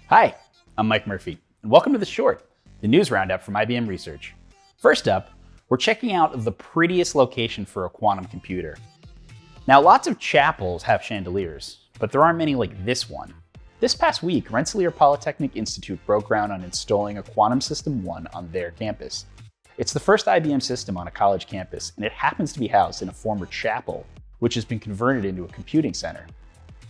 Hi, I'm Mike Murphy, and welcome to The Short, the news roundup from IBM Research. First up, we're checking out the prettiest location for a quantum computer. Now, lots of chapels have chandeliers, but there aren't many like this one. This past week, Rensselaer Polytechnic Institute broke ground on installing a Quantum System One on their campus. It's the first IBM system on a college campus, and it happens to be housed in a former chapel, which has been converted into a computing center.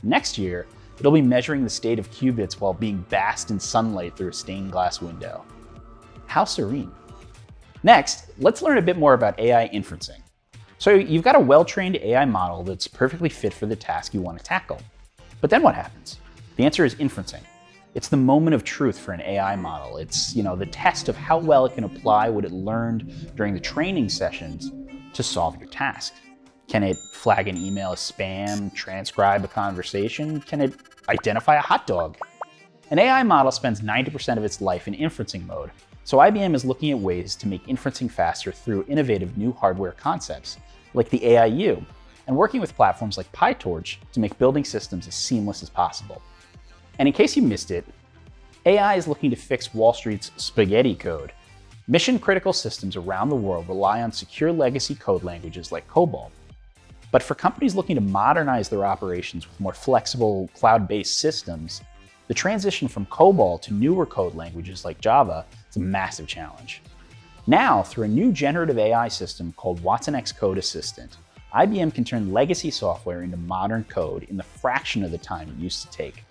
Next year, it'll be measuring the state of qubits while being basked in sunlight through a stained glass window. How serene. Next, let's learn a bit more about AI inferencing. So you've got a well-trained AI model that's perfectly fit for the task you want to tackle. But then what happens? The answer is inferencing. It's the moment of truth for an AI model. It's, the test of how well it can apply what it learned during the training sessions to solve your task. Can it flag an email as spam, transcribe a conversation? Can it identify a hot dog? An AI model spends 90% of its life in inferencing mode, so IBM is looking at ways to make inferencing faster through innovative new hardware concepts, like the AIU, and working with platforms like PyTorch to make building systems as seamless as possible. And in case you missed it, AI is looking to fix Wall Street's spaghetti code. Mission-critical systems around the world rely on secure legacy code languages like COBOL. But for companies looking to modernize their operations with more flexible, cloud-based systems, the transition from COBOL to newer code languages like Java is a massive challenge. Now, through a new generative AI system called watsonx Code Assistant, IBM can turn legacy software into modern code in the fraction of the time it used to take.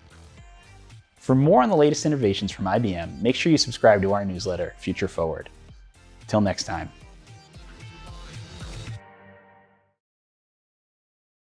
For more on the latest innovations from IBM, make sure you subscribe to our newsletter, Future Forward. Till next time.